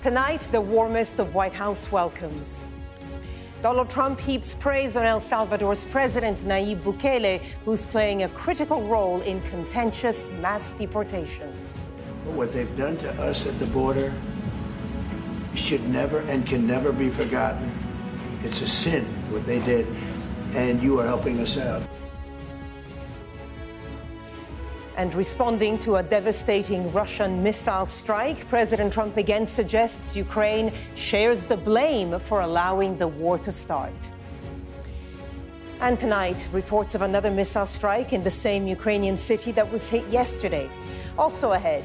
Tonight, the warmest of White House welcomes. Donald Trump heaps praise on El Salvador's president, Nayib Bukele, who's playing a critical role in contentious mass deportations. What they've done to us at the border should never and can never be forgotten. It's a sin, what they did, and you are helping us out. And responding to a devastating Russian missile strike, President Trump again suggests Ukraine shares the blame for allowing the war to start. And tonight, reports of another missile strike in the same Ukrainian city that was hit yesterday. Also ahead,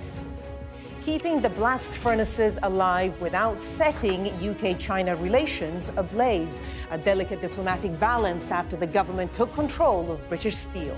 keeping the blast furnaces alive without setting UK-China relations ablaze, a delicate diplomatic balance after the government took control of British steel.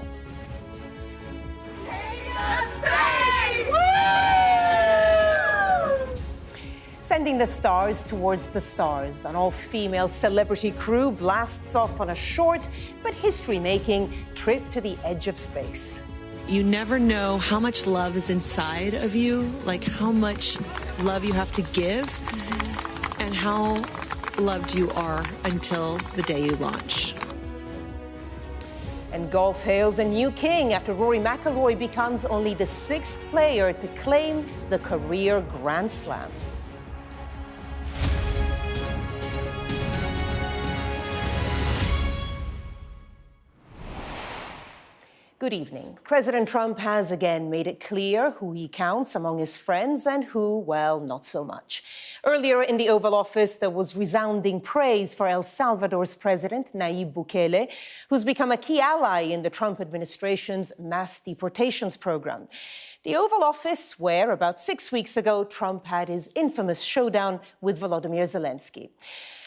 Sending the stars towards the stars, an all-female celebrity crew blasts off on a short but history-making trip to the edge of space. You never know how much love is inside of you, like how much love you have to give, and how loved you are until the day you launch. And golf hails a new king after Rory McIlroy becomes only the 6th player to claim the career Grand Slam. Good evening. President Trump has again made it clear who he counts among his friends and who, well, not so much. Earlier in the Oval Office, there was resounding praise for El Salvador's president, Nayib Bukele, who's become a key ally in the Trump administration's mass deportations program. The Oval Office, where about 6 weeks ago, Trump had his infamous showdown with Volodymyr Zelensky.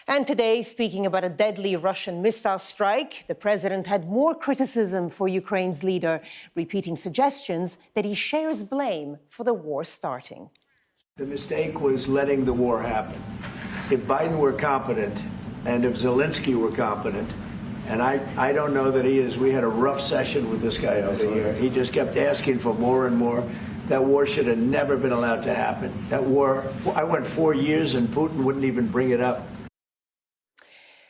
And today, speaking about a deadly Russian missile strike, the president had more criticism for Ukraine's leader, repeating suggestions that he shares blame for the war starting. The mistake was letting the war happen. If Biden were competent and if Zelensky were competent, and I don't know that he is, we had a rough session with this guy over here. He just kept asking for more and more. That war should have never been allowed to happen. That war, I went 4 years and Putin wouldn't even bring it up.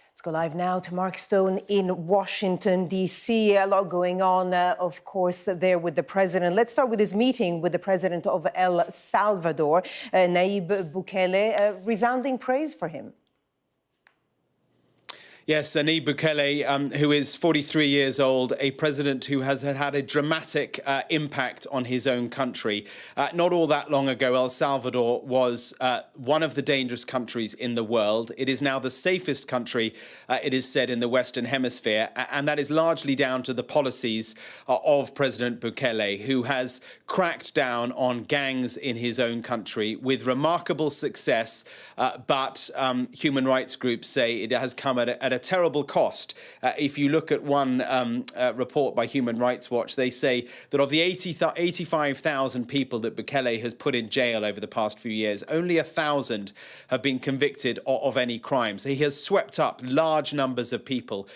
Let's go live now to Mark Stone in Washington, D.C. A lot going on, of course, there with the president. Let's start with his meeting with the president of El Salvador, Nayib Bukele. Resounding praise for him. Yes, Nayib Bukele, who is 43 years old, a president who has had a dramatic impact on his own country. Not all that long ago, El Salvador was one of the dangerous countries in the world. It is now the safest country, it is said, in the Western Hemisphere. And that is largely down to the policies of President Bukele, who has cracked down on gangs in his own country with remarkable success. But human rights groups say it has come at a terrible cost. If you look at one report by Human Rights Watch, they say that of the 85,000 people that Bukele has put in jail over the past few years, only 1,000 have been convicted of any crimes. He has swept up large numbers of people.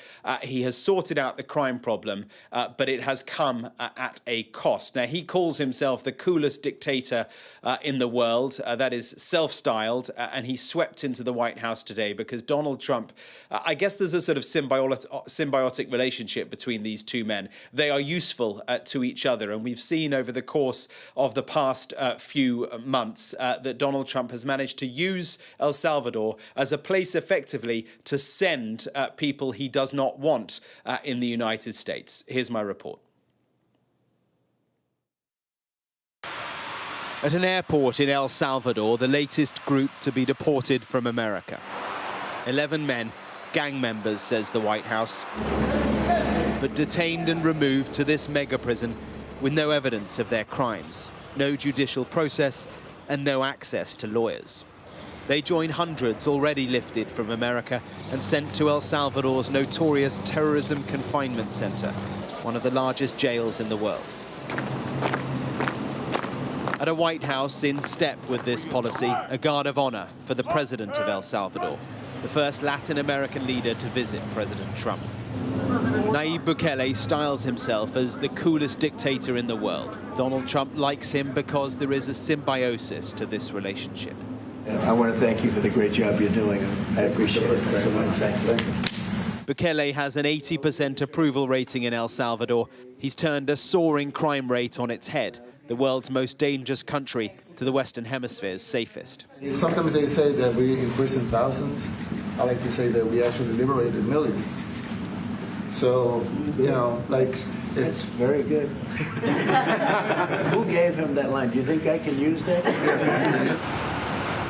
He has sorted out the crime problem, but it has come at a cost. Now, he calls himself the coolest dictator in the world. That is self-styled, and he swept into the White House today because Donald Trump, I guess there's a sort of symbiotic relationship between these two men. They are useful to each other, and we've seen over the course of the past few months that Donald Trump has managed to use El Salvador as a place effectively to send people he does not want in the United States. Here's my report. At an airport in El Salvador, the latest group to be deported from America. 11 men, gang members, says the White House, but detained and removed to this mega prison with no evidence of their crimes, no judicial process, and no access to lawyers. They join hundreds already lifted from America and sent to El Salvador's notorious terrorism confinement center, one of the largest jails in the world. At a White House in step with this policy, a guard of honor for the president of El Salvador, the first Latin American leader to visit President Trump. Nayib Bukele styles himself as the coolest dictator in the world. Donald Trump likes him because there is a symbiosis to this relationship. I want to thank you for the great job you're doing. I appreciate it very much. Thank you. Bukele has an 80% approval rating in El Salvador. He's turned a soaring crime rate on its head, the world's most dangerous country to the Western Hemisphere's safest. Sometimes they say that we imprisoned thousands. I like to say that we actually liberated millions. So, you know, like... It's very good. Who gave him that line? Do you think I can use that?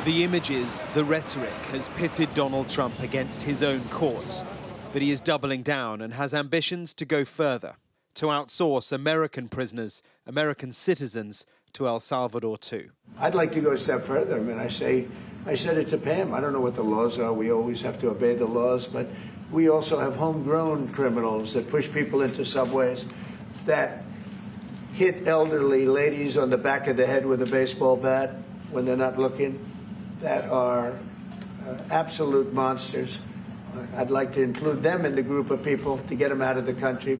The images, the rhetoric has pitted Donald Trump against his own courts. But he is doubling down and has ambitions to go further, to outsource American prisoners, American citizens, to El Salvador too. I'd like to go a step further. I mean, I said it to Pam. I don't know what the laws are. We always have to obey the laws, but we also have homegrown criminals that push people into subways, that hit elderly ladies on the back of the head with a baseball bat when they're not looking, that are absolute monsters. I'd like to include them in the group of people to get them out of the country.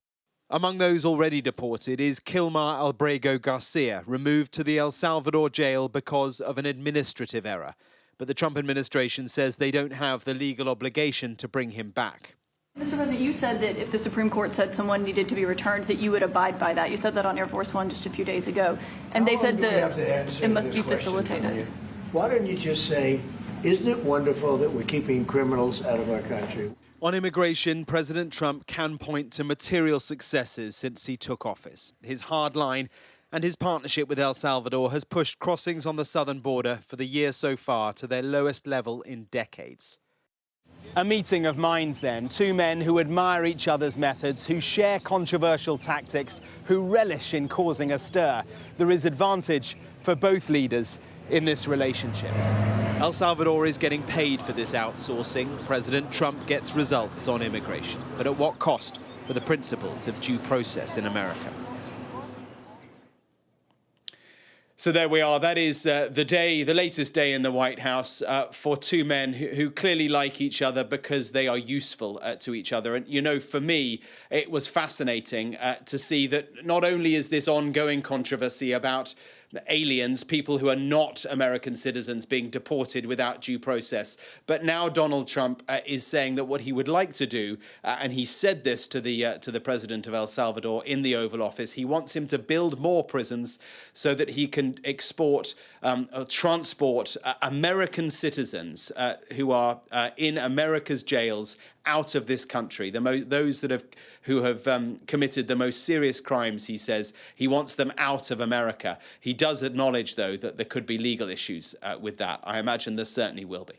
Among those already deported is Kilmar Albrego Garcia, removed to the El Salvador jail because of an administrative error. But the Trump administration says they don't have the legal obligation to bring him back. Mr. President, you said that if the Supreme Court said someone needed to be returned, that you would abide by that. You said that on Air Force One just a few days ago. And they said that it must be facilitated. Why don't you just say, isn't it wonderful that we're keeping criminals out of our country? On immigration, President Trump can point to material successes since he took office. His hard line and his partnership with El Salvador has pushed crossings on the southern border for the year so far to their lowest level in decades. A meeting of minds then, two men who admire each other's methods, who share controversial tactics, who relish in causing a stir. There is advantage for both leaders in this relationship. El Salvador is getting paid for this outsourcing. President Trump gets results on immigration. But at what cost for the principles of due process in America? So there we are. That is the latest day in the White House for two men who clearly like each other because they are useful to each other. And, you know, for me, it was fascinating to see that not only is this ongoing controversy about aliens, people who are not American citizens being deported without due process. But now Donald Trump is saying that what he would like to do, and he said this to the president of El Salvador in the Oval Office, he wants him to build more prisons so that he can transport American citizens who are in America's jails out of this country. Those who have committed the most serious crimes, he says, he wants them out of America. He does acknowledge, though, that there could be legal issues with that. I imagine there certainly will be.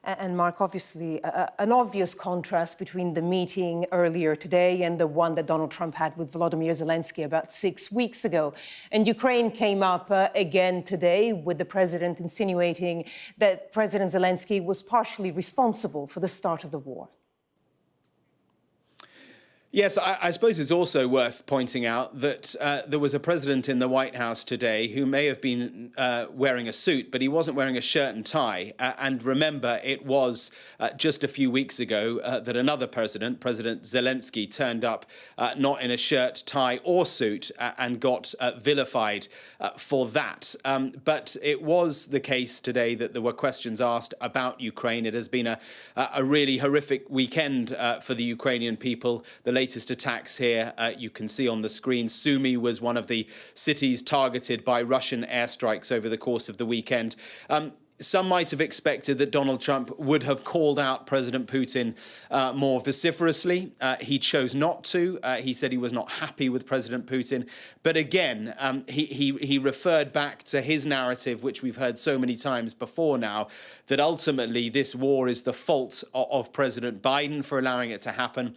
And Mark, obviously, an obvious contrast between the meeting earlier today and the one that Donald Trump had with Volodymyr Zelensky about 6 weeks ago. And Ukraine came up again today with the president insinuating that President Zelensky was partially responsible for the start of the war. Yes, I suppose it's also worth pointing out that there was a president in the White House today who may have been wearing a suit, but he wasn't wearing a shirt and tie. And remember, it was just a few weeks ago that another president, President Zelensky, turned up not in a shirt, tie or suit and got vilified for that. But it was the case today that there were questions asked about Ukraine. It has been a really horrific weekend for the Ukrainian people. The latest attacks here, you can see on the screen. Sumy was one of the cities targeted by Russian airstrikes over the course of the weekend. Some might have expected that Donald Trump would have called out President Putin more vociferously. He chose not to. He said he was not happy with President Putin. But again, he referred back to his narrative, which we've heard so many times before now, that ultimately this war is the fault of President Biden for allowing it to happen,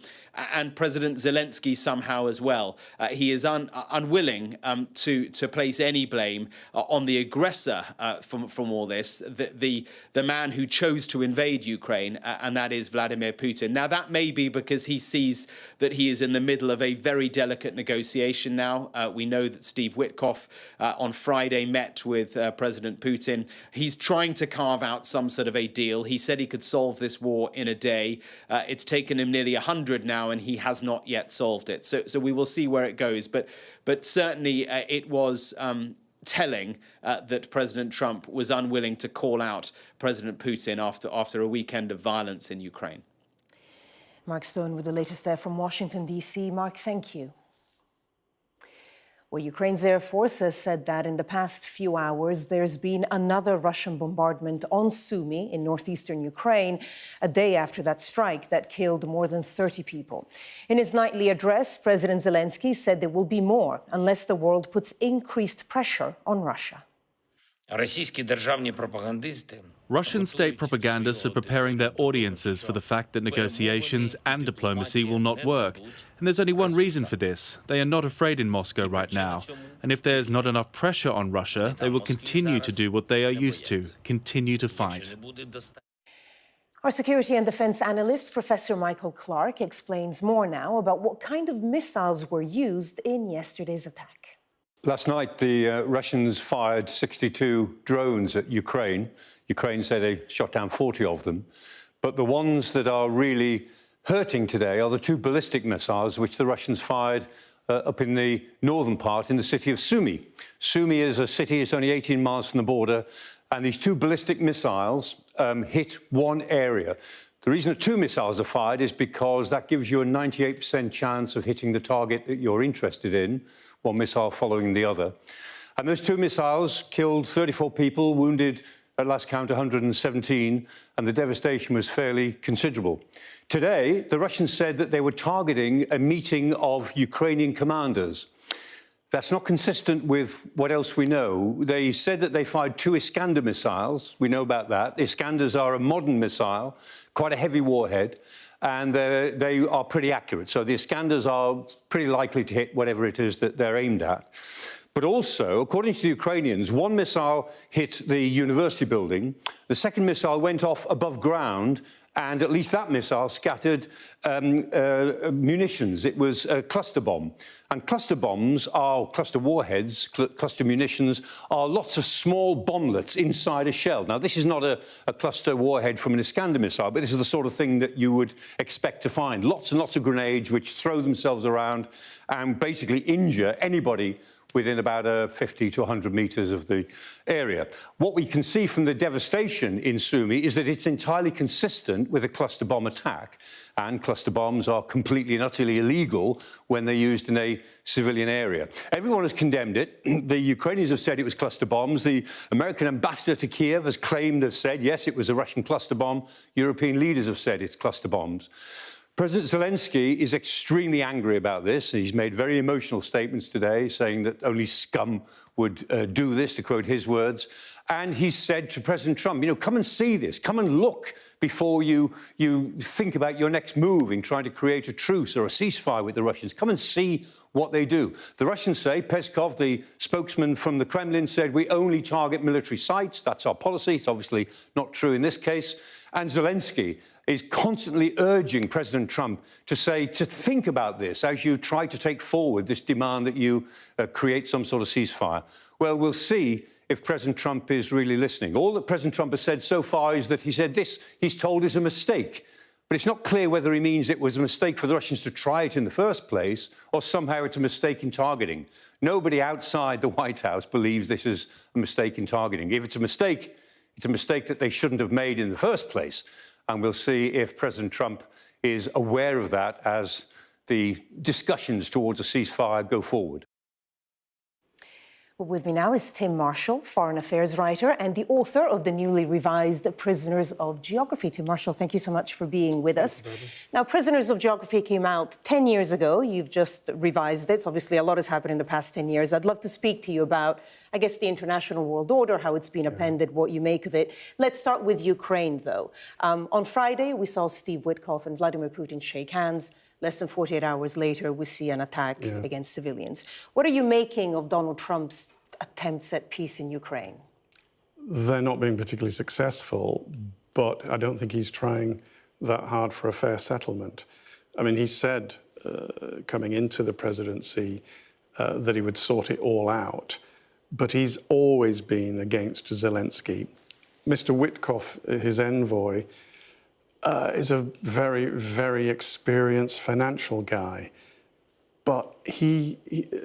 and President Zelensky somehow as well. He is unwilling to place any blame on the aggressor from all this, the man who chose to invade Ukraine, and that is Vladimir Putin. Now, that may be because he sees that he is in the middle of a very delicate negotiation now. We know that Steve Witkoff on Friday met with President Putin. He's trying to carve out some sort of a deal. He said he could solve this war in a day. It's taken him nearly 100 now, and he has not yet solved it. So we will see where it goes. But certainly it was telling that President Trump was unwilling to call out President Putin after a weekend of violence in Ukraine. Mark Stone with the latest there from Washington, D.C. Mark, thank you. Well, Ukraine's Air Force has said that in the past few hours, there's been another Russian bombardment on Sumy in northeastern Ukraine, a day after that strike that killed more than 30 people. In his nightly address, President Zelensky said there will be more unless the world puts increased pressure on Russia. Russian state propagandists are preparing their audiences for the fact that negotiations and diplomacy will not work. And there's only one reason for this. They are not afraid in Moscow right now. And if there's not enough pressure on Russia, they will continue to do what they are used to, continue to fight. Our security and defense analyst, Professor Michael Clark, explains more now about what kind of missiles were used in yesterday's attack. Last night, the Russians fired 62 drones at Ukraine. Ukraine say they shot down 40 of them. But the ones that are really hurting today are the two ballistic missiles which the Russians fired up in the northern part in the city of Sumy. Sumy is a city, it's only 18 miles from the border, and these two ballistic missiles hit one area. The reason that two missiles are fired is because that gives you a 98% chance of hitting the target that you're interested in, one missile following the other. And those two missiles killed 34 people, wounded at last count 117, and the devastation was fairly considerable. Today, the Russians said that they were targeting a meeting of Ukrainian commanders. That's not consistent with what else we know. They said that they fired two Iskander missiles. We know about that. Iskanders are a modern missile, quite a heavy warhead, and they are pretty accurate. So the Iskanders are pretty likely to hit whatever it is that they're aimed at. But also, according to the Ukrainians, one missile hit the university building, the second missile went off above ground, and at least that missile scattered munitions. It was a cluster bomb. And cluster bombs are cluster warheads, cluster munitions, are lots of small bomblets inside a shell. Now, this is not a cluster warhead from an Iskander missile, but this is the sort of thing that you would expect to find. Lots and lots of grenades which throw themselves around and basically injure anybody within about 50 to 100 metres of the area. What we can see from the devastation in Sumy is that it's entirely consistent with a cluster bomb attack, and cluster bombs are completely and utterly illegal when they're used in a civilian area. Everyone has condemned it. The Ukrainians have said it was cluster bombs. The American ambassador to Kiev has said, yes, it was a Russian cluster bomb. European leaders have said it's cluster bombs. President Zelensky is extremely angry about this. He's made very emotional statements today saying that only scum would do this, to quote his words. And he said to President Trump, come and see this. Come and look before you think about your next move in trying to create a truce or a ceasefire with the Russians. Come and see what they do. The Russians say, Peskov, the spokesman from the Kremlin, said, we only target military sites. That's our policy. It's obviously not true in this case. And Zelensky is constantly urging President Trump to think about this as you try to take forward this demand that you create some sort of ceasefire. Well, we'll see if President Trump is really listening. All that President Trump has said so far is that he said this, he's told, is a mistake. But it's not clear whether he means it was a mistake for the Russians to try it in the first place, or somehow it's a mistake in targeting. Nobody outside the White House believes this is a mistake in targeting. If it's a mistake that they shouldn't have made in the first place. And we'll see if President Trump is aware of that as the discussions towards a ceasefire go forward. Well, with me now is Tim Marshall, foreign affairs writer and the author of the newly revised Prisoners of Geography. Tim Marshall, thank you so much for being with us. Now, Prisoners of Geography came out 10 years ago. You've just revised it. So obviously, a lot has happened in the past 10 years. I'd love to speak to you about, I guess, the international world order, how it's been appended, what you make of it. Let's start with Ukraine, though. On Friday, we saw Steve Witkoff and Vladimir Putin shake hands. Less than 48 hours later, we see an attack against civilians. What are you making of Donald Trump's attempts at peace in Ukraine? They're not being particularly successful, but I don't think he's trying that hard for a fair settlement. I mean, he said coming into the presidency that he would sort it all out, but he's always been against Zelensky. Mr. Witkoff, his envoy, is a very, very experienced financial guy. But he,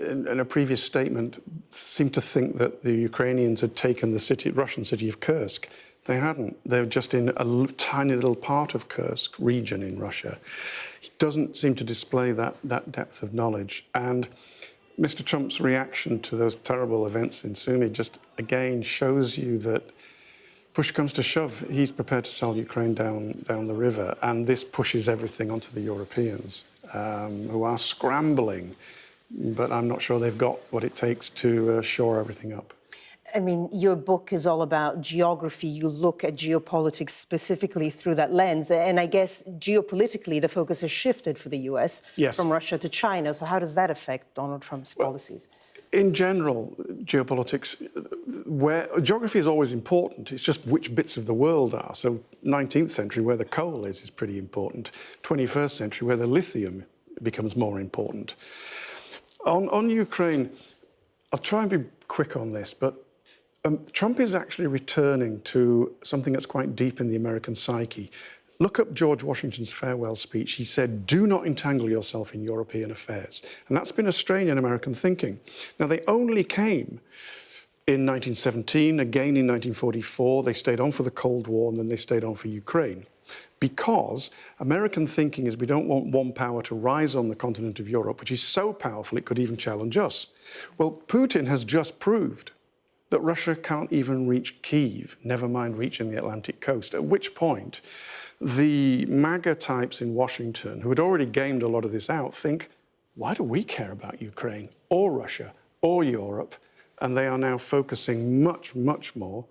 in a previous statement, seemed to think that the Ukrainians had taken the Russian city of Kursk. They hadn't. They were just in a tiny little part of Kursk region in Russia. He doesn't seem to display that depth of knowledge. And Mr. Trump's reaction to those terrible events in Sumy just, again, shows you that push comes to shove, he's prepared to sell Ukraine down the river, and this pushes everything onto the Europeans, who are scrambling, but I'm not sure they've got what it takes to shore everything up. I mean, your book is all about geography. You look at geopolitics specifically through that lens. And I guess geopolitically, the focus has shifted for the US from Russia to China. So how does that affect Donald Trump's policies? In general, geopolitics, geography is always important. It's just which bits of the world are. So 19th century, where the coal is pretty important. 21st century, where the lithium becomes more important. On Ukraine, I'll try and be quick on this, but Trump is actually returning to something that's quite deep in the American psyche. Look up George Washington's farewell speech. He said, "Do not entangle yourself in European affairs." And that's been a strain in American thinking. Now, they only came in 1917, again in 1944. They stayed on for the Cold War, and then they stayed on for Ukraine. Because American thinking is we don't want one power to rise on the continent of Europe, which is so powerful it could even challenge us. Well, Putin has just proved that Russia can't even reach Kyiv, never mind reaching the Atlantic coast, at which point the MAGA types in Washington, who had already gamed a lot of this out, think, why do we care about Ukraine or Russia or Europe? And they are now focusing much, much more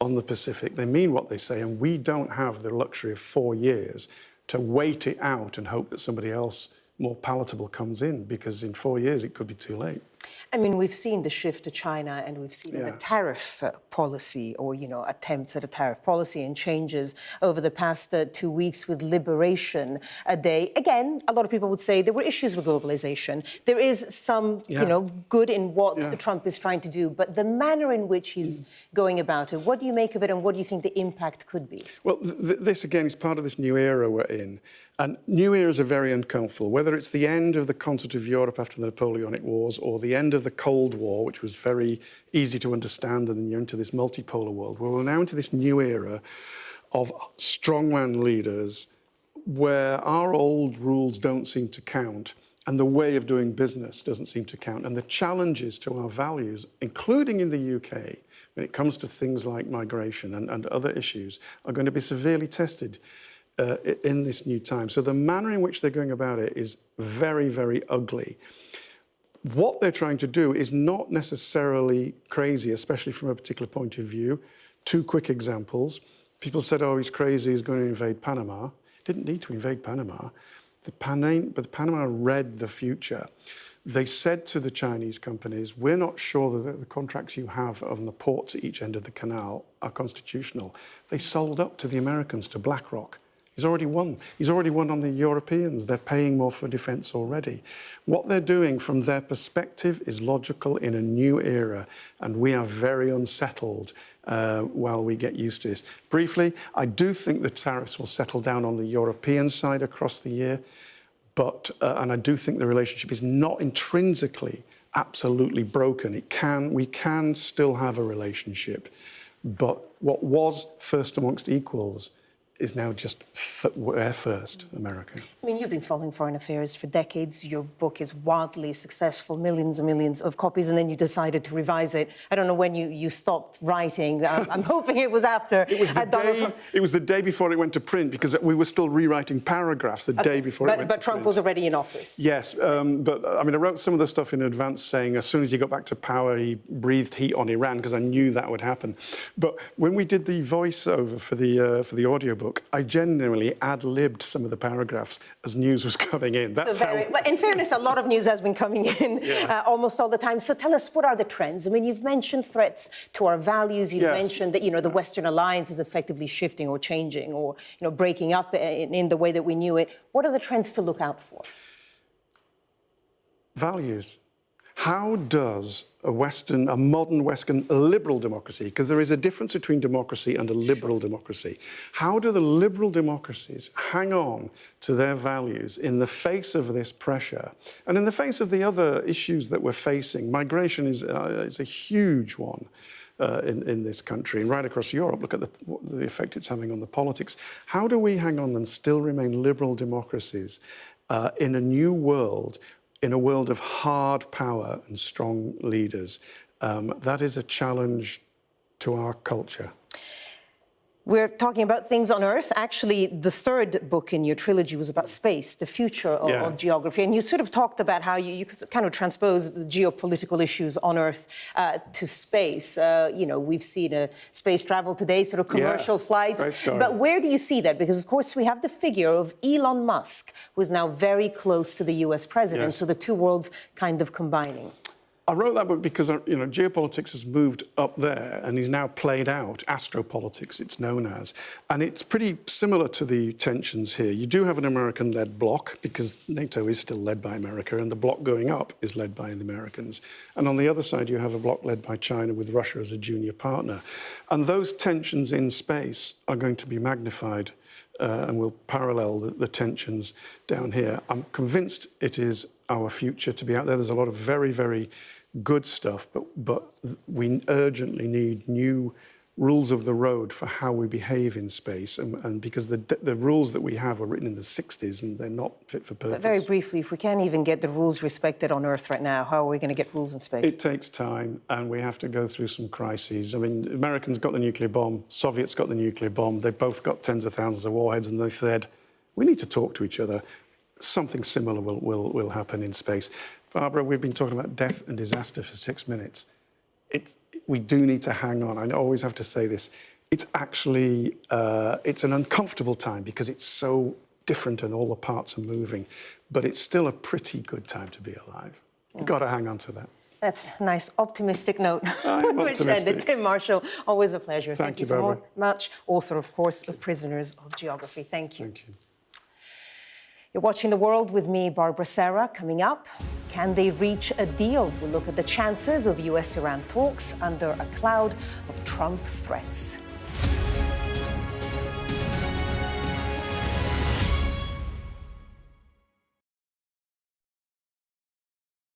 on the Pacific. They mean what they say, and we don't have the luxury of 4 years to wait it out and hope that somebody else more palatable comes in, because in 4 years it could be too late. I mean, we've seen the shift to China, and we've seen the tariff policy, or, attempts at a tariff policy and changes over the past 2 weeks with Liberation Day. Again, a lot of people would say there were issues with globalization. There is some, good in what Trump is trying to do, but the manner in which he's going about it, what do you make of it, and what do you think the impact could be? Well, this, again, is part of this new era we're in. And new eras are very uncomfortable, whether it's the end of the concert of Europe after the Napoleonic Wars or the end of the Cold War, which was very easy to understand, and then you're into this multipolar world. Well, we're now into this new era of strongman leaders where our old rules don't seem to count and the way of doing business doesn't seem to count. And the challenges to our values, including in the UK, when it comes to things like migration and other issues, are going to be severely tested in this new time. So the manner in which they're going about it is very, very ugly. What they're trying to do is not necessarily crazy, especially from a particular point of view. 2 quick examples. People said, oh, he's crazy, he's going to invade Panama. Didn't need to invade Panama. But Panama read the future. They said to the Chinese companies, we're not sure that the contracts you have on the ports at each end of the canal are constitutional. They sold up to the Americans, to BlackRock. He's already won. He's already won on the Europeans. They're paying more for defence already. What they're doing from their perspective is logical in a new era, and we are very unsettled while we get used to this. Briefly, I do think the tariffs will settle down on the European side across the year, but and I do think the relationship is not intrinsically absolutely broken. We can still have a relationship, but what was first amongst equals is now just where first, America. I mean, you've been following foreign affairs for decades. Your book is wildly successful, millions and millions of copies, and then you decided to revise it. I don't know when you stopped writing. I'm hoping it was after. It was the day before it went to print, because we were still rewriting paragraphs the day before it went to print. But Trump was already in office. Yes, but I mean, I wrote some of the stuff in advance saying as soon as he got back to power, he breathed heat on Iran, because I knew that would happen. But when we did the voiceover for the audiobook, I genuinely ad-libbed some of the paragraphs as news was coming in. That's But in fairness, a lot of news has been coming in almost all the time. So tell us, what are the trends? I mean, you've mentioned threats to our values. You've mentioned that, the Western alliance is effectively shifting or changing or, breaking up in the way that we knew it. What are the trends to look out for? Values. How does a modern Western liberal democracy, because there is a difference between democracy and a liberal democracy, how do the liberal democracies hang on to their values in the face of this pressure and in the face of the other issues that we're facing? Migration is a huge one in this country and right across Europe. Look at the effect it's having on the politics. How do we hang on and still remain liberal democracies in a new world, in a world of hard power and strong leaders? That is a challenge to our culture. We're talking about things on Earth. Actually, the third book in your trilogy was about space, the future of geography. And you sort of talked about how you kind of transpose the geopolitical issues on Earth to space. You know, we've seen space travel today, sort of commercial flights. Great story. But where do you see that? Because, of course, we have the figure of Elon Musk, who is now very close to the US president. Yes. So the two worlds kind of combining. I wrote that book because, you know, geopolitics has moved up there and is now played out. Astropolitics, it's known as. And it's pretty similar to the tensions here. You do have an American-led bloc because NATO is still led by America, and the bloc going up is led by the Americans. And on the other side, you have a bloc led by China with Russia as a junior partner. And those tensions in space are going to be magnified and will parallel the tensions down here. I'm convinced it is our future to be out there. There's a lot of very, very good stuff, but we urgently need new rules of the road for how we behave in space, and because the rules that we have were written in the 60s and they're not fit for purpose. But very briefly, if we can't even get the rules respected on Earth right now, how are we going to get rules in space? It takes time, and we have to go through some crises. I mean, Americans got the nuclear bomb, Soviets got the nuclear bomb, they both got tens of thousands of warheads, and they said, we need to talk to each other. Something similar will happen in space. Barbara, we've been talking about death and disaster for 6 minutes. We do need to hang on. I always have to say this. It's actually, it's an uncomfortable time because it's so different and all the parts are moving, but it's still a pretty good time to be alive. You've got to hang on to that. That's a nice optimistic note. I'm Which optimistic. ended. Tim Marshall, always a pleasure. Thank you, so Barbara. much. Author, of course, of Prisoners of Geography. Thank you. Thank you. You're watching The World with me, Barbara Serra. Coming up, can they reach a deal? We'll look at the chances of US-Iran talks under a cloud of Trump threats.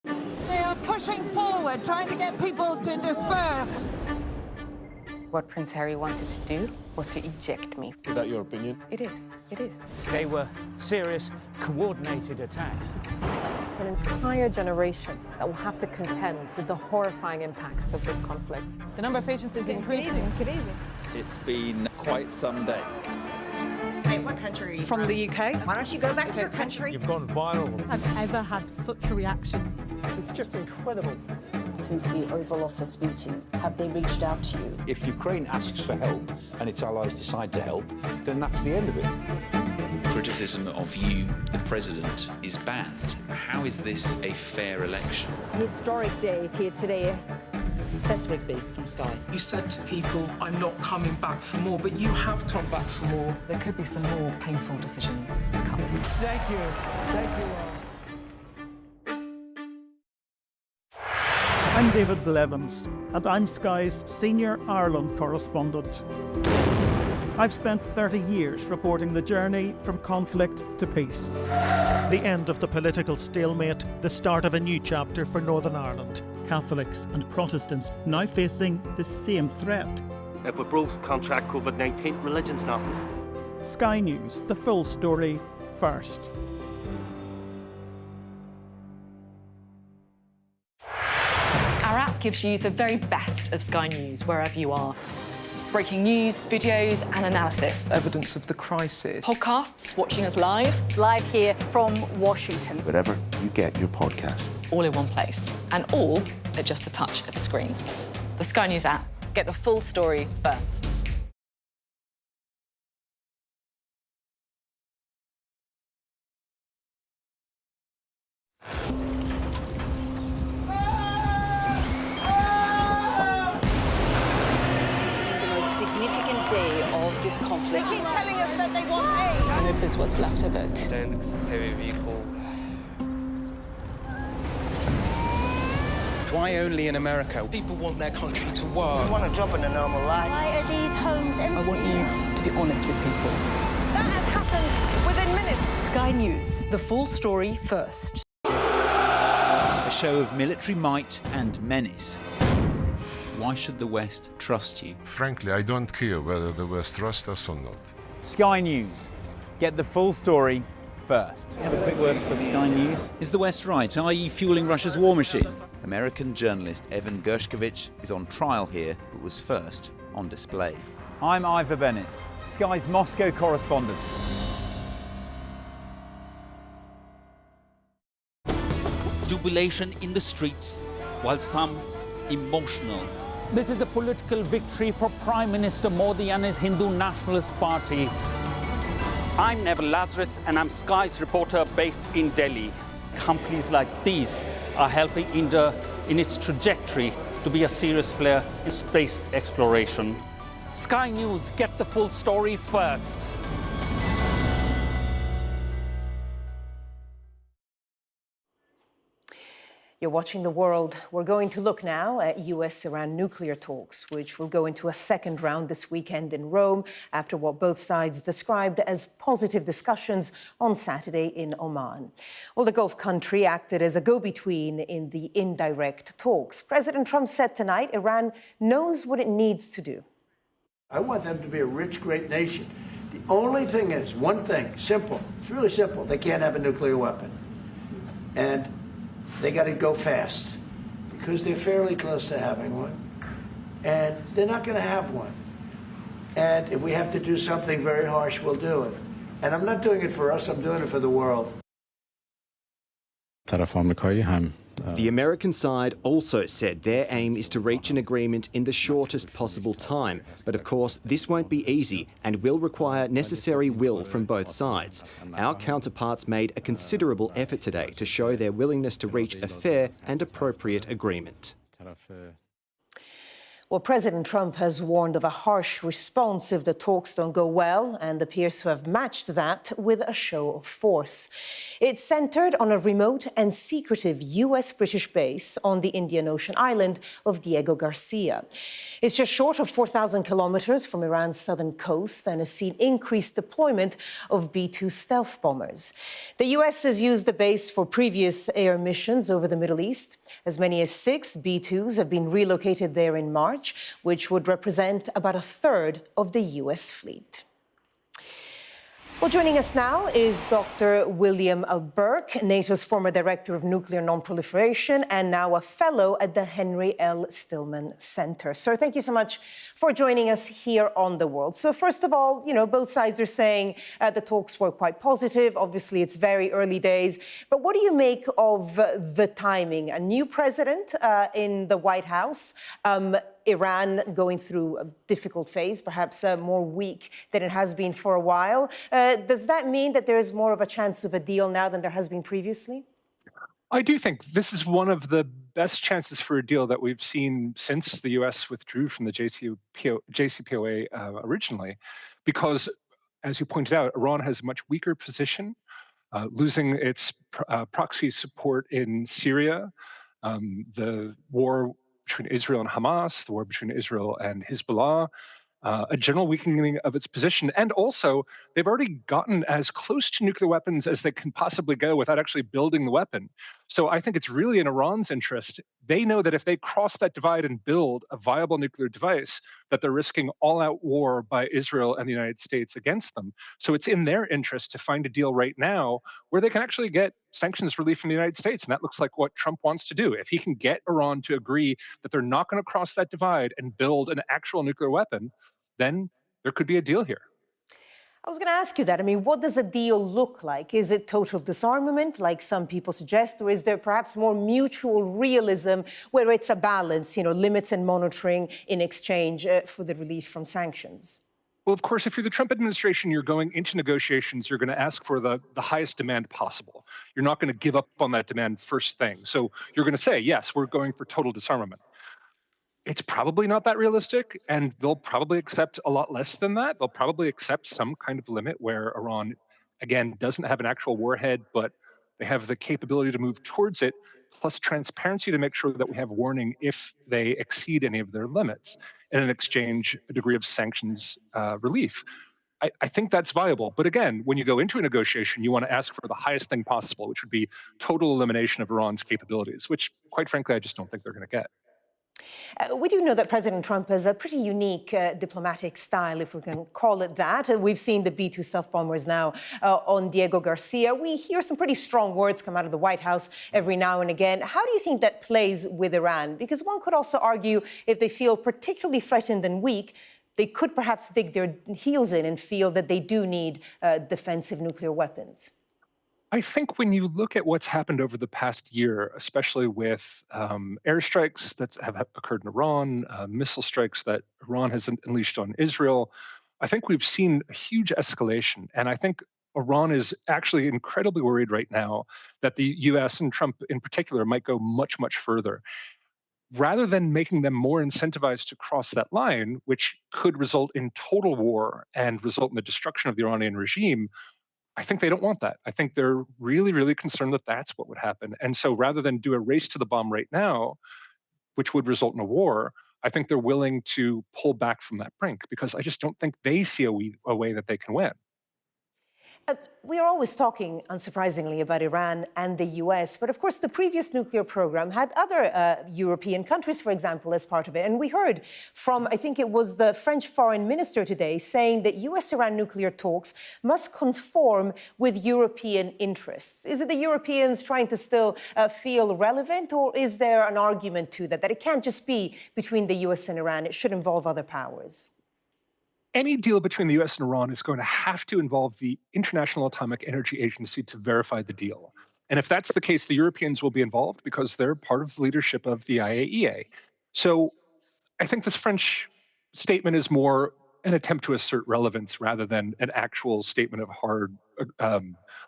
They are pushing forward, trying to get people to disperse. What Prince Harry wanted to do was to eject me. Is that your opinion? It is. It is. They were serious, coordinated attacks. It's an entire generation that will have to contend with the horrifying impacts of this conflict. The number of patients is increasing. It's been quite some day. Hey, what country are you From the UK. Why don't you go back to your country? You've gone viral. I've ever had such a reaction. It's just incredible. Since the Oval Office meeting, have they reached out to you? If Ukraine asks for help and its allies decide to help, then that's the end of it. Criticism of you, the president, is banned. How is this a fair election? Historic day here today. Beth Rigby from Sky. You said to people, I'm not coming back for more, but you have come back for more. There could be some more painful decisions to come. Thank you. Thank you all. I'm David Blevins, and I'm Sky's Senior Ireland Correspondent. I've spent 30 years reporting the journey from conflict to peace. The end of the political stalemate, the start of a new chapter for Northern Ireland. Catholics and Protestants now facing the same threat. If we both contract COVID-19, religion's nothing. Sky News, the full story first. Our app gives you the very best of Sky News wherever you are. Breaking news, videos and analysis. Evidence of the crisis. Podcasts, watching us live. Live here from Washington. Wherever you get your podcast. All in one place. And all at just the touch of a screen. The Sky News app. Get the full story first. Day of this conflict. They keep telling us that they want aid. And this is what's left of it. Why only in America? People want their country to work. Just want a job in a normal life. Why are these homes empty? I want you to be honest with people. That has happened within minutes. Sky News, the full story first. A show of military might and menace. Why should the West trust you? Frankly, I don't care whether the West trusts us or not. Sky News. Get the full story first. Have a quick word for Sky News. Is the West right? Are you fueling Russia's war machine? American journalist Evan Gershkovich is on trial here, but was first on display. I'm Ivor Bennett, Sky's Moscow correspondent. Jubilation in the streets, while some emotional. This is a political victory for Prime Minister Modi and his Hindu Nationalist Party. I'm Neville Lazarus, and I'm Sky's reporter based in Delhi. Companies like these are helping India in its trajectory to be a serious player in space exploration. Sky News, get the full story first. You're watching The World. We're going to look now at US-Iran nuclear talks, which will go into a second round this weekend in Rome after what both sides described as positive discussions on Saturday in Oman. Well, the Gulf country acted as a go-between in the indirect talks. President Trump said tonight Iran knows what it needs to do. I want them to be a rich, great nation. The only thing is, one thing, simple. It's really simple. They can't have a nuclear weapon. And they got to go fast because they're fairly close to having one. And they're not going to have one. And if we have to do something very harsh, we'll do it. And I'm not doing it for us, I'm doing it for the world. The American side also said their aim is to reach an agreement in the shortest possible time. But of course, this won't be easy and will require necessary will from both sides. Our counterparts made a considerable effort today to show their willingness to reach a fair and appropriate agreement. Well, President Trump has warned of a harsh response if the talks don't go well and appears to have matched that with a show of force. It's centered on a remote and secretive US-British base on the Indian Ocean island of Diego Garcia. It's just short of 4,000 kilometers from Iran's southern coast and has seen increased deployment of B-2 stealth bombers. The US has used the base for previous air missions over the Middle East. As many as 6 B-2s have been relocated there in March, which would represent about a third of the US fleet. Well, joining us now is Dr. William Alberque, NATO's former Director of Nuclear Non-Proliferation and now a Fellow at the Henry L. Stillman Center. Sir, thank you so much for joining us here on The World. So first of all, both sides are saying the talks were quite positive. Obviously, it's very early days. But what do you make of the timing? A new president in the White House, Iran going through a difficult phase, perhaps more weak than it has been for a while. Does that mean that there is more of a chance of a deal now than there has been previously? I do think this is one of the best chances for a deal that we've seen since the U.S. withdrew from the JCPOA originally, because, as you pointed out, Iran has a much weaker position, losing its proxy support in Syria, the war between Israel and Hamas, the war between Israel and Hezbollah, a general weakening of its position. And also, they've already gotten as close to nuclear weapons as they can possibly go without actually building the weapon. So I think it's really in Iran's interest. They know that if they cross that divide and build a viable nuclear device, that they're risking all-out war by Israel and the United States against them. So it's in their interest to find a deal right now where they can actually get sanctions relief from the United States. And that looks like what Trump wants to do. If he can get Iran to agree that they're not going to cross that divide and build an actual nuclear weapon, then there could be a deal here. I was going to ask you that. I mean, what does a deal look like? Is it total disarmament, like some people suggest, or is there perhaps more mutual realism where it's a balance, limits and monitoring in exchange for the relief from sanctions? Well, of course, if you're the Trump administration, you're going into negotiations, you're going to ask for the highest demand possible. You're not going to give up on that demand first thing. So you're going to say, yes, we're going for total disarmament. It's probably not that realistic, and they'll probably accept a lot less than that. They'll probably accept some kind of limit where Iran, again, doesn't have an actual warhead, but they have the capability to move towards it. plus transparency to make sure that we have warning if they exceed any of their limits, and in exchange, a degree of sanctions relief. I think that's viable. But again, when you go into a negotiation, you want to ask for the highest thing possible, which would be total elimination of Iran's capabilities, which, quite frankly, I just don't think they're going to get. We do know that President Trump has a pretty unique diplomatic style, if we can call it that. We've seen the B-2 stealth bombers now on Diego Garcia. We hear some pretty strong words come out of the White House every now and again. How do you think that plays with Iran? Because one could also argue if they feel particularly threatened and weak, they could perhaps dig their heels in and feel that they do need defensive nuclear weapons. I think when you look at what's happened over the past year, especially with airstrikes that have occurred in Iran, missile strikes that Iran has unleashed on Israel, I think we've seen a huge escalation. And I think Iran is actually incredibly worried right now that the US and Trump in particular might go much, much further. Rather than making them more incentivized to cross that line, which could result in total war and result in the destruction of the Iranian regime, I think they don't want that. I think they're really, really concerned that that's what would happen. And so rather than do a race to the bomb right now, which would result in a war, I think they're willing to pull back from that brink because I just don't think they see a way that they can win. We are always talking, unsurprisingly, about Iran and the US, but of course the previous nuclear program had other European countries, for example, as part of it. And we heard from, I think it was the French foreign minister today, saying that US-Iran nuclear talks must conform with European interests. Is it the Europeans trying to still feel relevant, or is there an argument to that it can't just be between the US and Iran, it should involve other powers? Any deal between the US and Iran is going to have to involve the International Atomic Energy Agency to verify the deal. And if that's the case, the Europeans will be involved because they're part of the leadership of the IAEA. So I think this French statement is more an attempt to assert relevance rather than an actual statement of hard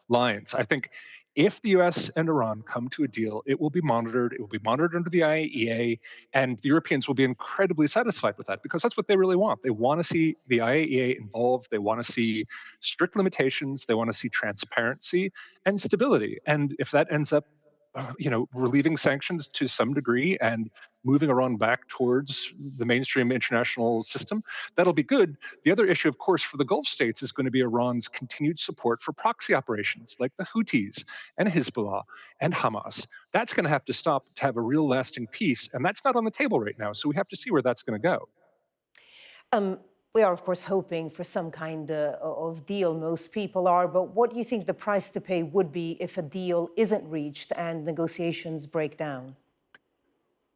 lines. I think if the US and Iran come to a deal, it will be monitored. It will be monitored under the IAEA, and the Europeans will be incredibly satisfied with that because that's what they really want. They want to see the IAEA involved. They want to see strict limitations. They want to see transparency and stability. And if that ends up relieving sanctions to some degree and moving Iran back towards the mainstream international system, that'll be good. The other issue, of course, for the Gulf states is going to be Iran's continued support for proxy operations like the Houthis and Hezbollah and Hamas. That's going to have to stop to have a real lasting peace, and that's not on the table right now. So we have to see where that's going to go. We are, of course, hoping for some kind of deal. Most people are. But what do you think the price to pay would be if a deal isn't reached and negotiations break down?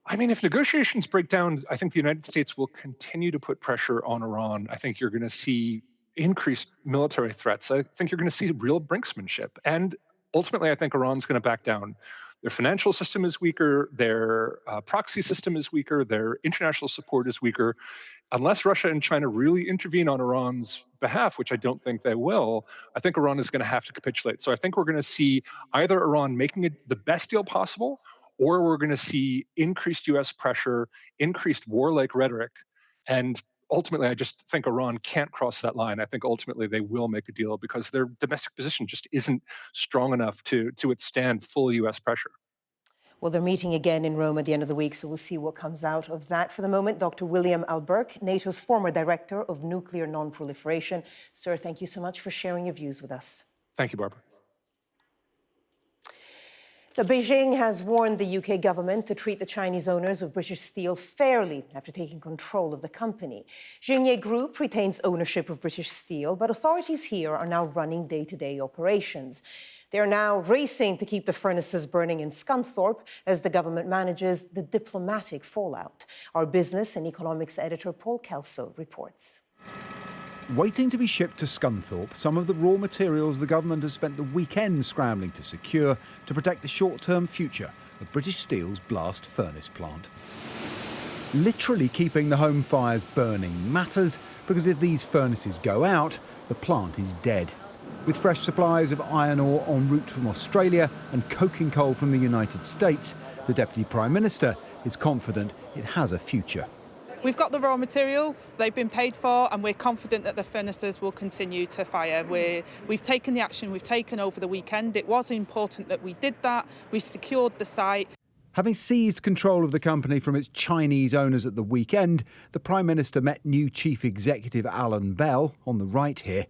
I mean, if negotiations break down, I think the United States will continue to put pressure on Iran. I think you're going to see increased military threats. I think you're going to see real brinksmanship. And ultimately, I think Iran's going to back down. Their financial system is weaker. Their proxy system is weaker. Their international support is weaker. Unless Russia and China really intervene on Iran's behalf, which I don't think they will, I think Iran is going to have to capitulate. So I think we're going to see either Iran making it the best deal possible, or we're going to see increased U.S. pressure, increased warlike rhetoric. And ultimately, I just think Iran can't cross that line. I think ultimately they will make a deal because their domestic position just isn't strong enough to withstand full U.S. pressure. Well, they're meeting again in Rome at the end of the week, so we'll see what comes out of that. For the moment, Dr. William Alberque, NATO's former director of nuclear non-proliferation. Sir, thank you so much for sharing your views with us. Thank you, Barbara. Beijing has warned the UK government to treat the Chinese owners of British Steel fairly after taking control of the company. Xingye Group retains ownership of British Steel, but authorities here are now running day-to-day operations. They're now racing to keep the furnaces burning in Scunthorpe as the government manages the diplomatic fallout. Our business and economics editor Paul Kelso reports. Waiting to be shipped to Scunthorpe, some of the raw materials the government has spent the weekend scrambling to secure to protect the short-term future of British Steel's blast furnace plant. Literally keeping the home fires burning matters, because if these furnaces go out, the plant is dead. With fresh supplies of iron ore en route from Australia and coking coal from the United States, the Deputy Prime Minister is confident it has a future. We've got the raw materials, they've been paid for, and we're confident that the furnaces will continue to fire. We've taken the action we've taken over the weekend. It was important that we did that. We secured the site. Having seized control of the company from its Chinese owners at the weekend, the Prime Minister met new Chief Executive Alan Bell, on the right here.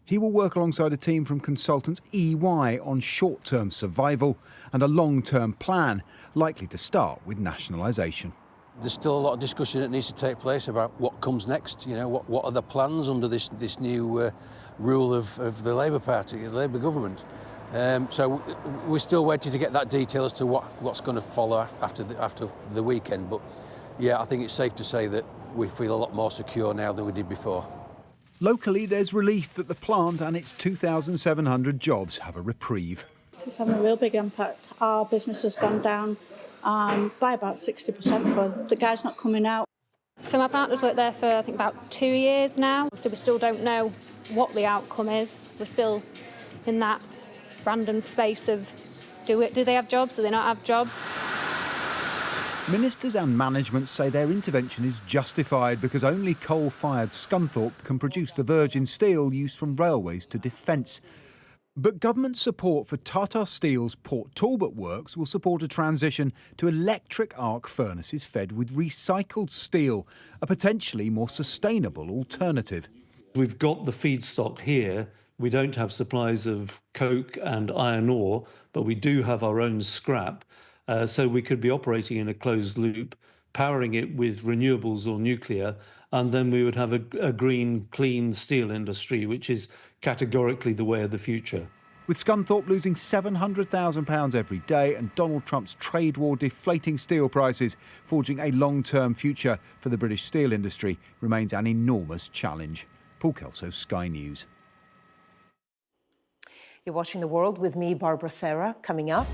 He will work alongside a team from consultants EY on short-term survival and a long-term plan, likely to start with nationalisation. There's still a lot of discussion that needs to take place about what comes next. You know, what are the plans under this new rule of the Labour Party, the Labour government. So we're still waiting to get that detail as to what's going to follow after the weekend. But yeah, I think it's safe to say that we feel a lot more secure now than we did before. Locally, there's relief that the plant and its 2,700 jobs have a reprieve. It's having a real big impact. Our business has gone down by about 60% for the guys not coming out. So my partner's worked there for, I think, about 2 years now. So we still don't know what the outcome is. We're still in that random space of do they have jobs, do they not have jobs? Ministers and management say their intervention is justified because only coal-fired Scunthorpe can produce the virgin steel used from railways to defence. But government support for Tata Steel's Port Talbot works will support a transition to electric arc furnaces fed with recycled steel, a potentially more sustainable alternative. We've got the feedstock here. We don't have supplies of coke and iron ore, but we do have our own scrap. So we could be operating in a closed loop, powering it with renewables or nuclear, and then we would have a green, clean steel industry, which is categorically the way of the future. With Scunthorpe losing £700,000 every day and Donald Trump's trade war deflating steel prices, forging a long-term future for the British steel industry remains an enormous challenge. Paul Kelso, Sky News. You're watching The World with me, Barbara Serra. Coming up,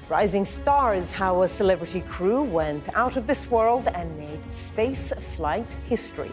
rising stars, how a celebrity crew went out of this world and made space flight history.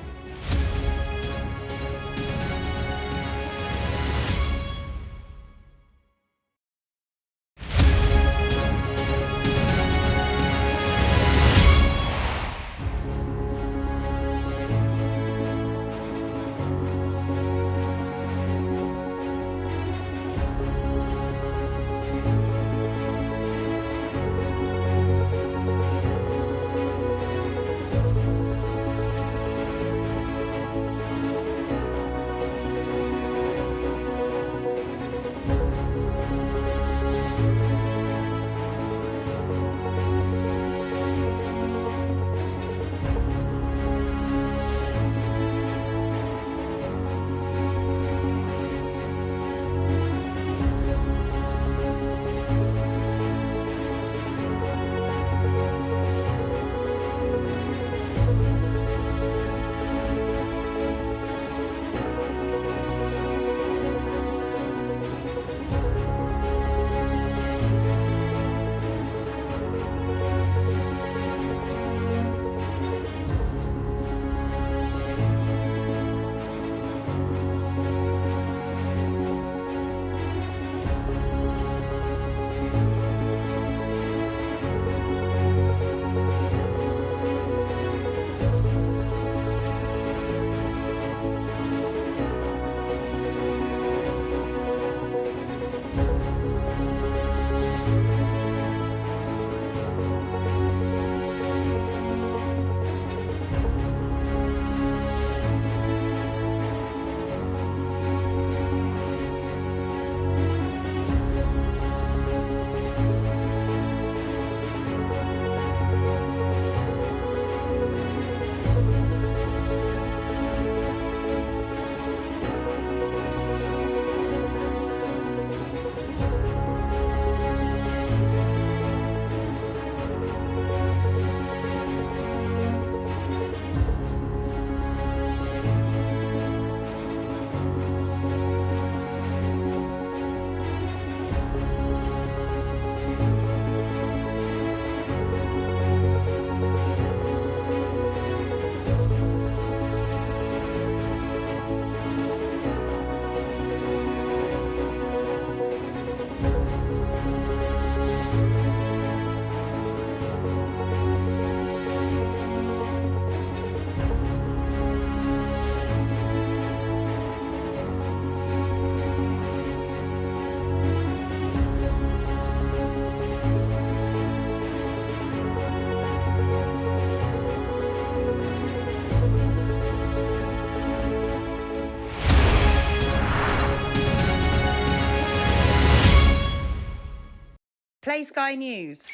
Play Sky News.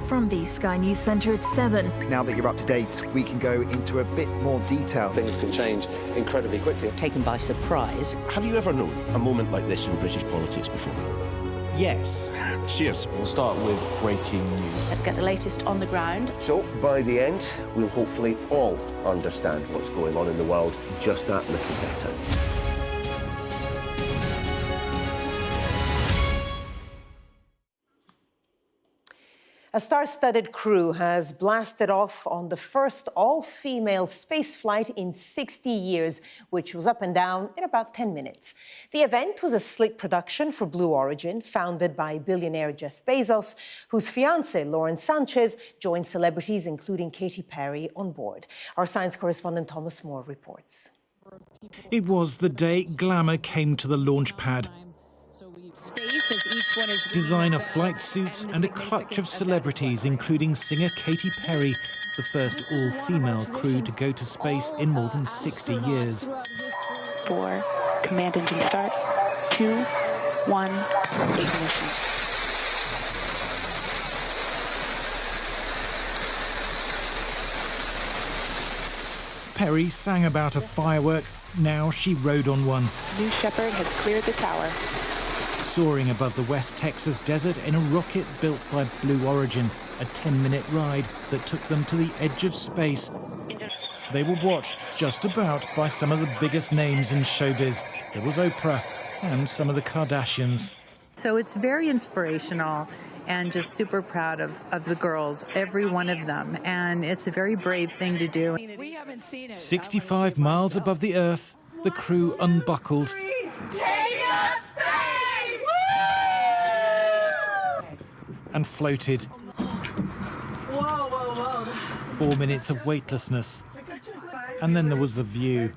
From the Sky News Centre at 7. Now that you're up to date, we can go into a bit more detail. Things can change incredibly quickly. Taken by surprise. Have you ever known a moment like this in British politics before? Yes. Cheers. We'll start with breaking news. Let's get the latest on the ground. So, by the end, we'll hopefully all understand what's going on in the world just that little better. A star-studded crew has blasted off on the first all-female spaceflight in 60 years, which was up and down in about 10 minutes. The event was a slick production for Blue Origin, founded by billionaire Jeff Bezos, whose fiancée, Lauren Sanchez, joined celebrities including Katy Perry on board. Our science correspondent Thomas Moore reports. It was the day glamour came to the launch pad. Designer flight suits and a clutch of celebrities, including singer Katy Perry, the first all-female crew to go to space in more than 60 years. 4, command engine start, 2, 1, ignition. Perry sang about a firework. Now she rode on one. New Shepard has cleared the tower. Soaring above the West Texas desert in a rocket built by Blue Origin, a 10-minute ride that took them to the edge of space. They were watched just about by some of the biggest names in showbiz. There was Oprah and some of the Kardashians. So it's very inspirational and just super proud of the girls, every one of them. And it's a very brave thing to do. 65 miles above the Earth, the crew unbuckled. And floated. Whoa, whoa, whoa. 4 minutes of weightlessness. And then there was the view.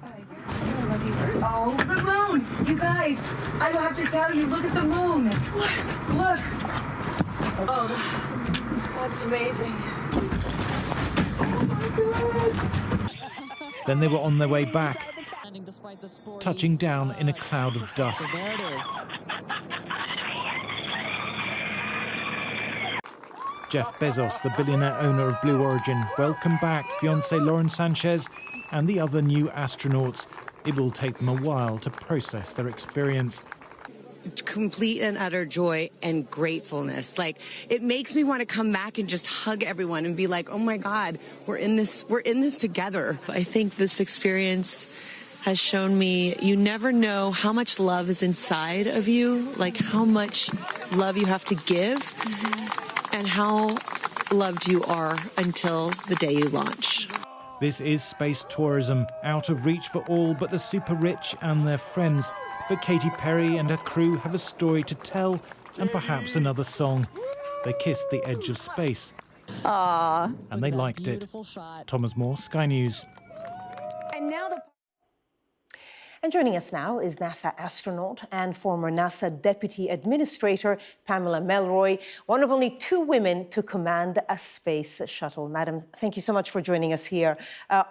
Oh, the moon! You guys, I don't have to tell you, look at the moon. Look. Oh, that's amazing. Oh my God. Then they were on their way back, touching down in a cloud of dust. There it is. Jeff Bezos, the billionaire owner of Blue Origin, welcomed back fiancée Lauren Sanchez and the other new astronauts. It will take them a while to process their experience. Complete and utter joy and gratefulness. Like, it makes me want to come back and just hug everyone and be like, oh my God, we're in this together. I think this experience has shown me you never know how much love is inside of you, like how much love you have to give. And how loved you are until the day you launch. This is space tourism, out of reach for all but the super rich and their friends. But Katy Perry and her crew have a story to tell and perhaps another song. They kissed the edge of space. Aww. And they liked it. Thomas Moore, Sky News. And now And joining us now is NASA astronaut and former NASA Deputy Administrator Pamela Melroy, one of only 2 women to command a space shuttle. Madam, thank you so much for joining us here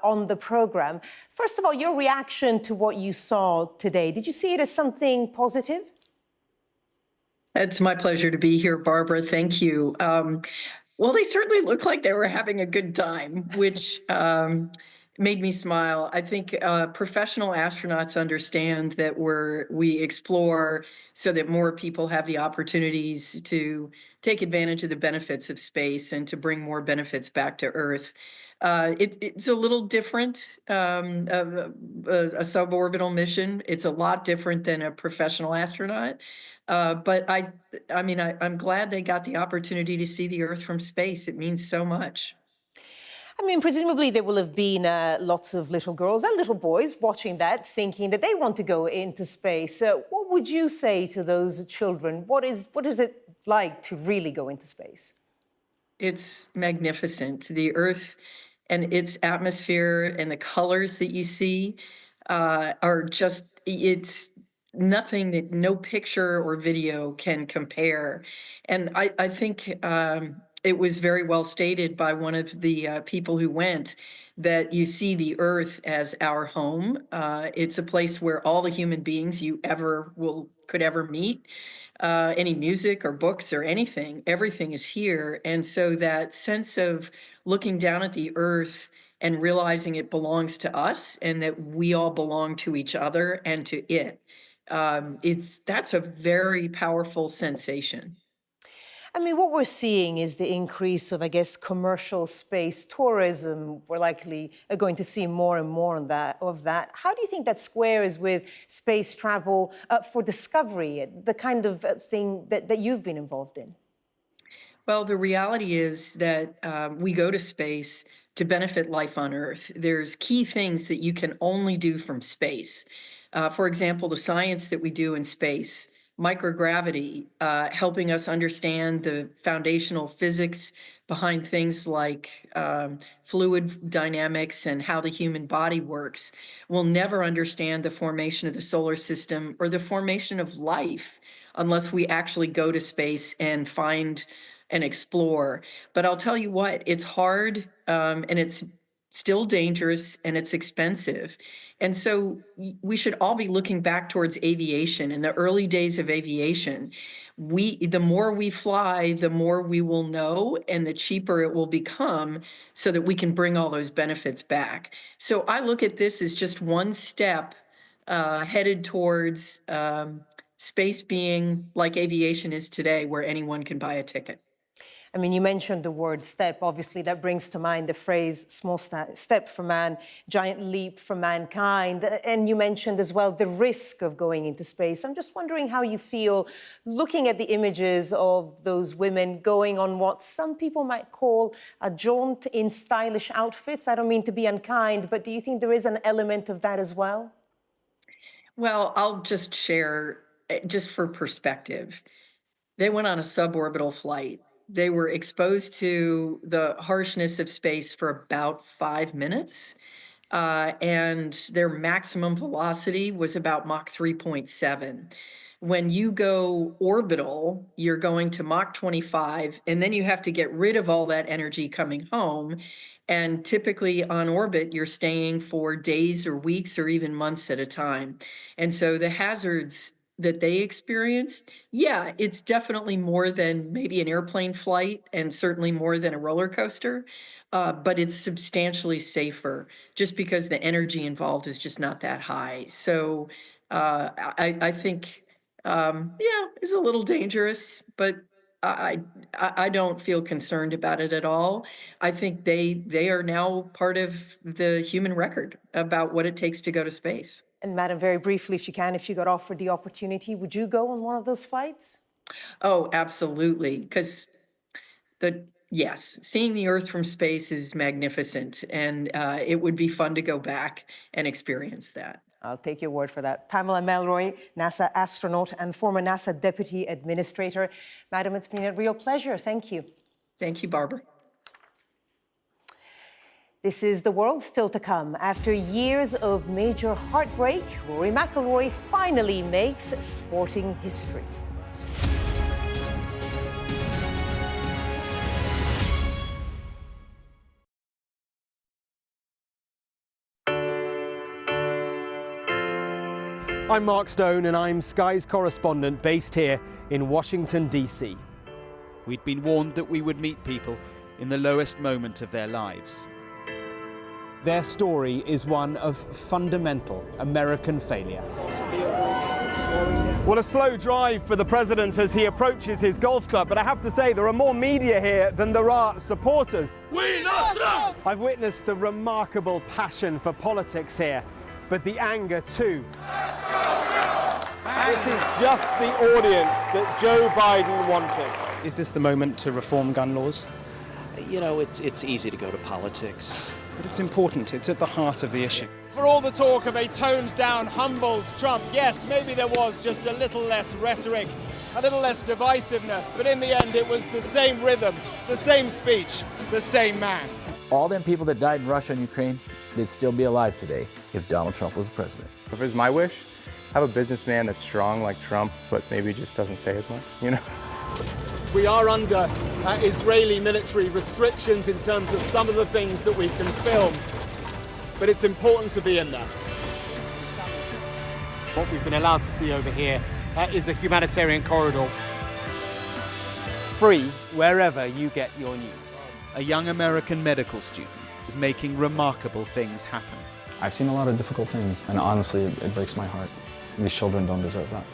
on the program. First of all, your reaction to what you saw today. Did you see it as something positive? It's my pleasure to be here, Barbara. Thank you. Well, they certainly looked like they were having a good time, which made me smile. I think professional astronauts understand that we explore so that more people have the opportunities to take advantage of the benefits of space and to bring more benefits back to Earth. It's a little different, a suborbital mission. It's a lot different than a professional astronaut. But I'm glad they got the opportunity to see the Earth from space. It means so much. I mean, presumably there will have been lots of little girls and little boys watching that, thinking that they want to go into space. What would you say to those children? What is it like to really go into space? It's magnificent. The Earth and its atmosphere and the colors that you see are just, it's nothing that no picture or video can compare. And I think it was very well stated by one of the people who went that you see the Earth as our home. It's a place where all the human beings you could ever meet, any music or books or anything, everything is here. And so that sense of looking down at the Earth and realizing it belongs to us and that we all belong to each other and to it, that's a very powerful sensation. I mean, what we're seeing is the increase of, I guess, commercial space tourism. We're likely going to see more and more of that. How do you think that squares with space travel for discovery, the kind of thing that you've been involved in? Well, the reality is that we go to space to benefit life on Earth. There's key things that you can only do from space. For example, the science that we do in space, microgravity, helping us understand the foundational physics behind things like fluid dynamics and how the human body works. We'll never understand the formation of the solar system or the formation of life unless we actually go to space and find and explore. But I'll tell you what, it's hard and it's still dangerous and it's expensive. And so we should all be looking back towards aviation. In the early days of aviation, the more we fly, the more we will know and the cheaper it will become so that we can bring all those benefits back. So I look at this as just one step headed towards space being like aviation is today, where anyone can buy a ticket. I mean, you mentioned the word step. Obviously, that brings to mind the phrase small step for man, giant leap for mankind. And you mentioned as well the risk of going into space. I'm just wondering how you feel looking at the images of those women going on what some people might call a jaunt in stylish outfits. I don't mean to be unkind, but do you think there is an element of that as well? Well, I'll just share, just for perspective. They went on a suborbital flight. They were exposed to the harshness of space for about 5 minutes, and their maximum velocity was about Mach 3.7. When you go orbital, you're going to Mach 25, and then you have to get rid of all that energy coming home. And typically on orbit, you're staying for days or weeks or even months at a time. And so the hazards that they experienced, yeah, it's definitely more than maybe an airplane flight and certainly more than a roller coaster, but it's substantially safer just because the energy involved is just not that high. So I think, yeah, it's a little dangerous, but I don't feel concerned about it at all. I think they are now part of the human record about what it takes to go to space. And Madam, very briefly, if you can, if you got offered the opportunity, would you go on one of those flights? Oh, absolutely. Because yes, seeing the Earth from space is magnificent, and it would be fun to go back and experience that. I'll take your word for that. Pamela Melroy, NASA astronaut and former NASA deputy administrator. Madam, it's been a real pleasure. Thank you. Thank you, Barbara. This is The World Still to Come. After years of major heartbreak, Rory McIlroy finally makes sporting history. I'm Mark Stone and I'm Sky's correspondent based here in Washington, D.C. We'd been warned that we would meet people in the lowest moment of their lives. Their story is one of fundamental American failure. Well, a slow drive for the president as he approaches his golf club, but I have to say there are more media here than there are supporters. We love Trump! I've witnessed the remarkable passion for politics here, but the anger too. This is just the audience that Joe Biden wanted. Is this the moment to reform gun laws? You know, it's easy to go to politics. But it's important, it's at the heart of the issue. For all the talk of a toned-down, humbled Trump, yes, maybe there was just a little less rhetoric, a little less divisiveness, but in the end it was the same rhythm, the same speech, the same man. All them people that died in Russia and Ukraine, they'd still be alive today if Donald Trump was president. If it was my wish, have a businessman that's strong like Trump, but maybe just doesn't say as much, you know? We are under Israeli military restrictions in terms of some of the things that we can film. but it's important to be in there. What we've been allowed to see over here is a humanitarian corridor. Free wherever you get your news. A young American medical student is making remarkable things happen. I've seen a lot of difficult things, and honestly, it breaks my heart. These children don't deserve that.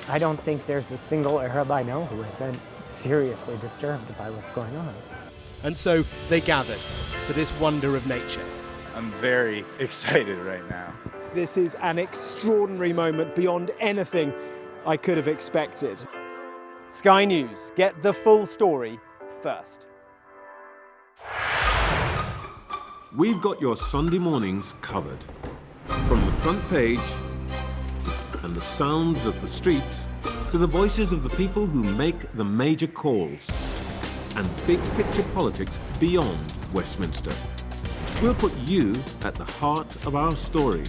I don't think there's a single Arab I know who isn't seriously disturbed by what's going on. And so they gathered for this wonder of nature. I'm very excited right now. This is an extraordinary moment beyond anything I could have expected. Sky News, get the full story first. We've got your Sunday mornings covered. From the front page and the sounds of the streets to the voices of the people who make the major calls and big picture politics beyond Westminster. We'll put you at the heart of our story.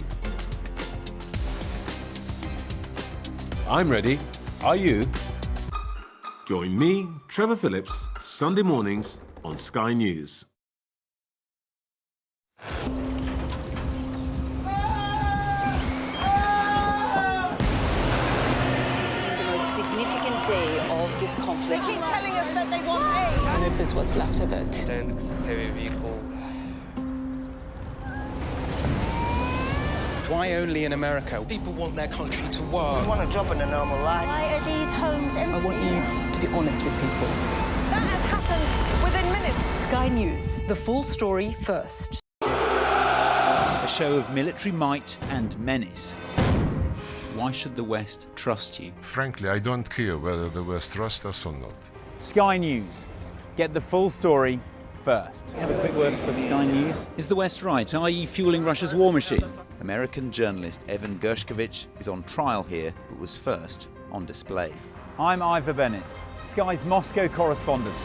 I'm ready. Are you? Join me, Trevor Phillips, Sunday mornings on Sky News. The most significant day of this conflict. They keep telling us that they want aid. And this is what's left of it. Why only in America? People want their country to work. Just want a job in a normal life. Why are these homes empty? I want you to be honest with people. That has happened within minutes. Sky News, the full story first. A show of military might and menace. Why should the West trust you? Frankly, I don't care whether the West trusts us or not. Sky News, get the full story first. Have a quick word for Sky News. Is the West right? Are you fueling Russia's war machine? American journalist Evan Gershkovich is on trial here, but was first on display. I'm Ivor Bennett, Sky's Moscow correspondent.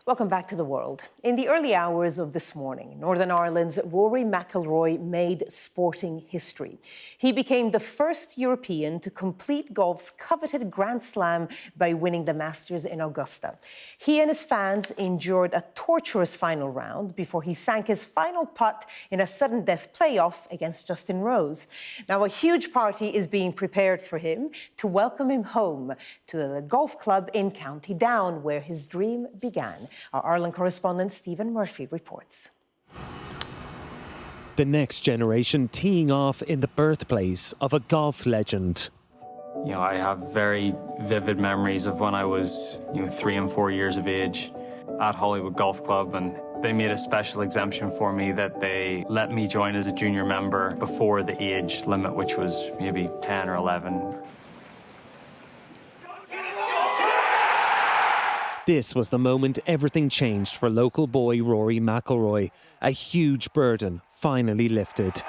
Welcome back to The World. In the early hours of this morning, Northern Ireland's Rory McIlroy made sporting history. He became the first European to complete golf's coveted Grand Slam by winning the Masters in Augusta. He and his fans endured a torturous final round before he sank his final putt in a sudden death playoff against Justin Rose. Now, a huge party is being prepared for him to welcome him home to the golf club in County Down, where his dream began. Our Ireland correspondent Stephen Murphy reports. The next generation teeing off in the birthplace of a golf legend. You know, I have very vivid memories of when I was, 3 and 4 years of age at Hollywood Golf Club, and they made a special exemption for me that they let me join as a junior member before the age limit, which was maybe 10 or 11. This was the moment everything changed for local boy Rory McIlroy. A huge burden finally lifted.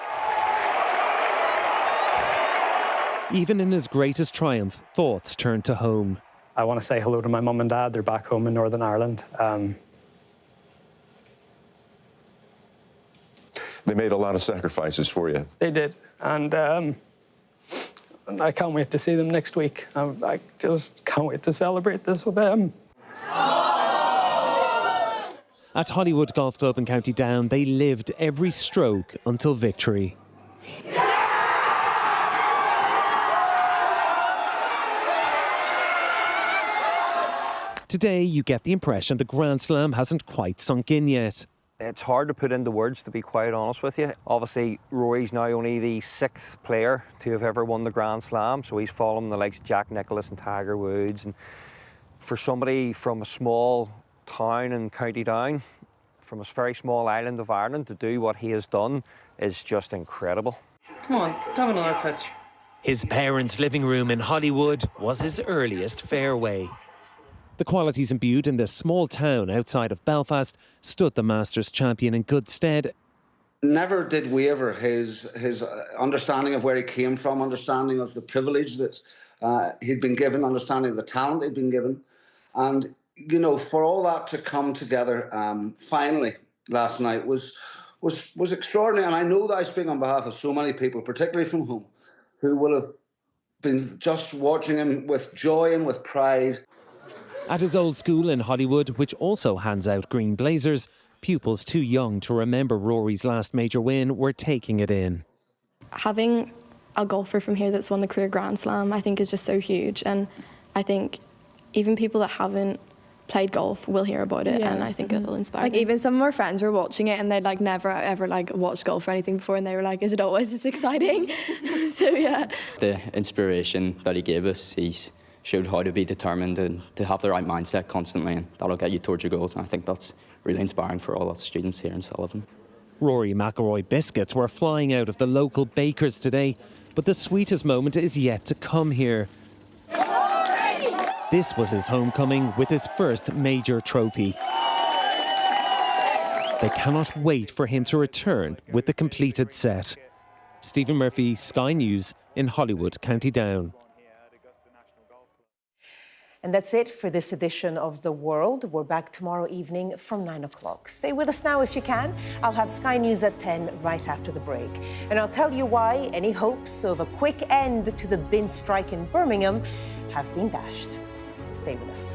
Even in his greatest triumph, thoughts turned to home. I want to say hello to my mum and dad. They're back home in Northern Ireland. They made a lot of sacrifices for you. They did. And I can't wait to see them next week. I just can't wait to celebrate this with them. At Hollywood Golf Club in County Down, they lived every stroke until victory. Today, you get the impression the Grand Slam hasn't quite sunk in yet. It's hard to put into words, to be quite honest with you. Obviously, Rory's now only the 6th player to have ever won the Grand Slam, so he's following the likes of Jack Nicklaus and Tiger Woods. And for somebody from a small town in County Down, from a very small island of Ireland, to do what he has done is just incredible. Come on, have another pitch. His parents' living room in Hollywood was his earliest fairway. The qualities imbued in this small town outside of Belfast stood the Masters champion in good stead. Never did waver his understanding of where he came from, understanding of the privilege that he'd been given, understanding of the talent he'd been given. And, for all that to come together finally last night was extraordinary. And I know that I speak on behalf of so many people, particularly from home, who will have been just watching him with joy and with pride. At his old school in Hollywood, which also hands out green blazers, pupils too young to remember Rory's last major win were taking it in. Having a golfer from here that's won the career Grand Slam, I think is just so huge. And I think even people that haven't played golf will hear about it, and I think it'll inspire them. Even some of our friends were watching it and they'd never ever watched golf or anything before, and they were like, is it always this exciting? So yeah. The inspiration that he gave us, he's showed how to be determined and to have the right mindset constantly, and that'll get you towards your goals, and I think that's really inspiring for all us students here in Sullivan. Rory McIlroy biscuits were flying out of the local bakers today, but the sweetest moment is yet to come here. This was his homecoming with his first major trophy. They cannot wait for him to return with the completed set. Stephen Murphy, Sky News in Hollywood, County Down. And that's it for this edition of The World. We're back tomorrow evening from 9 o'clock. Stay with us now if you can. I'll have Sky News at 10 right after the break. And I'll tell you why any hopes of a quick end to the bin strike in Birmingham have been dashed. Stay with us.